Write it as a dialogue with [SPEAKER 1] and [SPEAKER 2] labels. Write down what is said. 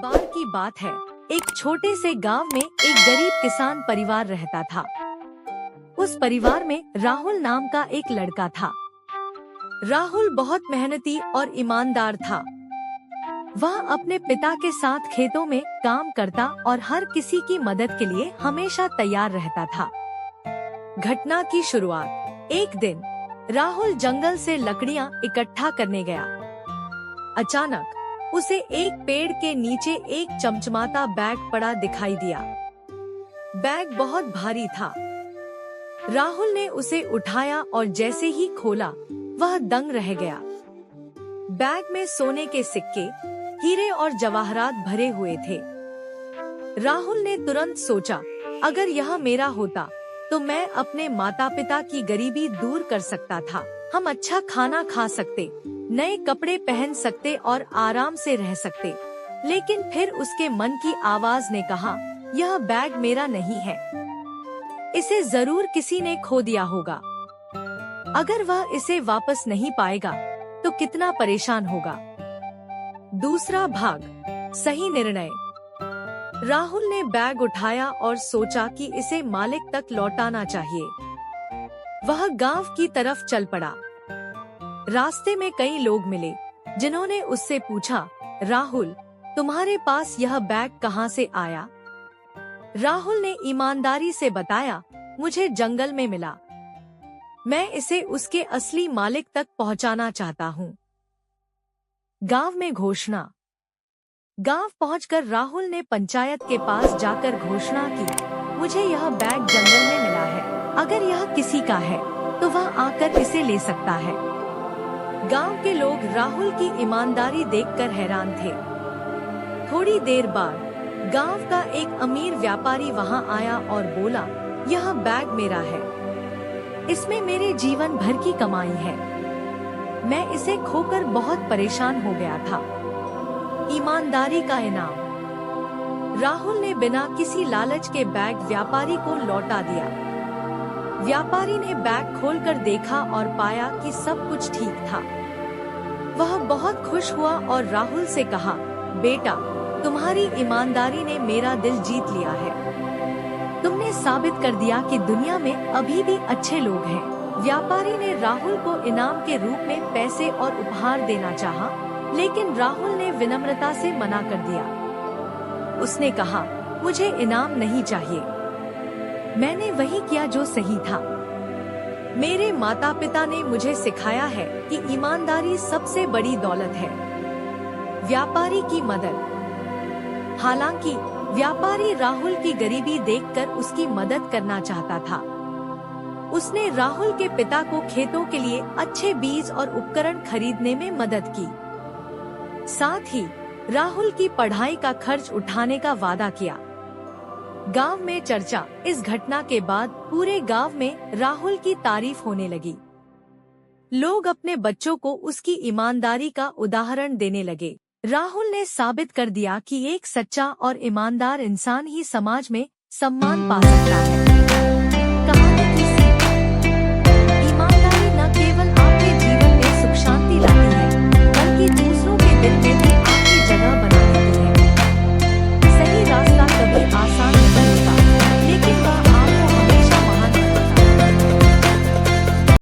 [SPEAKER 1] बार की बात है, एक छोटे से गांव में एक गरीब किसान परिवार रहता था। उस परिवार में राहुल नाम का एक लड़का था। राहुल बहुत मेहनती और ईमानदार था। वह अपने पिता के साथ खेतों में काम करता और हर किसी की मदद के लिए हमेशा तैयार रहता था। घटना की शुरुआत। एक दिन राहुल जंगल से लकड़ियां इकट्ठा करने गया। अचानक उसे एक पेड़ के नीचे एक चमचमाता बैग पड़ा दिखाई दिया। बैग बहुत भारी था। राहुल ने उसे उठाया और जैसे ही खोला, वह दंग रह गया। बैग में सोने के सिक्के, हीरे और जवाहरात भरे हुए थे। राहुल ने तुरंत सोचा, अगर यह मेरा होता तो मैं अपने माता पिता की गरीबी दूर कर सकता था। हम अच्छा खाना खा सकते, नए कपड़े पहन सकते और आराम से रह सकते। लेकिन फिर उसके मन की आवाज ने कहा, यह बैग मेरा नहीं है। इसे जरूर किसी ने खो दिया होगा। अगर वह इसे वापस नहीं पाएगा तो कितना परेशान होगा। दूसरा भाग, सही निर्णय। राहुल ने बैग उठाया और सोचा कि इसे मालिक तक लौटाना चाहिए। वह गांव की तरफ चल पड़ा। रास्ते में कई लोग मिले, जिन्होंने उससे पूछा, राहुल, तुम्हारे पास यह बैग कहां से आया? राहुल ने ईमानदारी से बताया, मुझे जंगल में मिला। मैं इसे उसके असली मालिक तक पहुंचाना चाहता हूं। गांव में घोषणा। गांव पहुंचकर राहुल ने पंचायत के पास जाकर घोषणा की, मुझे यह बैग जंगल में मिला है। अगर यह किसी का है तो वह आकर इसे ले सकता है। गांव के लोग राहुल की ईमानदारी देखकर हैरान थे। थोड़ी देर बाद गांव का एक अमीर व्यापारी वहां आया और बोला, यह बैग मेरा है। इसमें मेरे जीवन भर की कमाई है। मैं इसे खोकर बहुत परेशान हो गया था। ईमानदारी का इनाम। राहुल ने बिना किसी लालच के बैग व्यापारी को लौटा दिया। व्यापारी ने बैग खोलकर देखा और पाया कि सब कुछ ठीक था। वह बहुत खुश हुआ और राहुल से कहा, बेटा, तुम्हारी ईमानदारी ने मेरा दिल जीत लिया है। तुमने साबित कर दिया कि दुनिया में अभी भी अच्छे लोग हैं। व्यापारी ने राहुल को इनाम के रूप में पैसे और उपहार देना चाहा, लेकिन राहुल ने विनम्रता से मना कर दिया। उसने कहा, मुझे इनाम नहीं चाहिए। मैंने वही किया जो सही था। मेरे माता पिता ने मुझे सिखाया है कि ईमानदारी सबसे बड़ी दौलत है। व्यापारी की मदद। हालांकि व्यापारी राहुल की गरीबी देखकर उसकी मदद करना चाहता था। उसने राहुल के पिता को खेतों के लिए अच्छे बीज और उपकरण खरीदने में मदद की। साथ ही राहुल की पढ़ाई का खर्च उठाने का वादा किया। गांव में चर्चा। इस घटना के बाद पूरे गांव में राहुल की तारीफ होने लगी। लोग अपने बच्चों को उसकी ईमानदारी का उदाहरण देने लगे। राहुल ने साबित कर दिया कि एक सच्चा और ईमानदार इंसान ही समाज में सम्मान पा सकता है।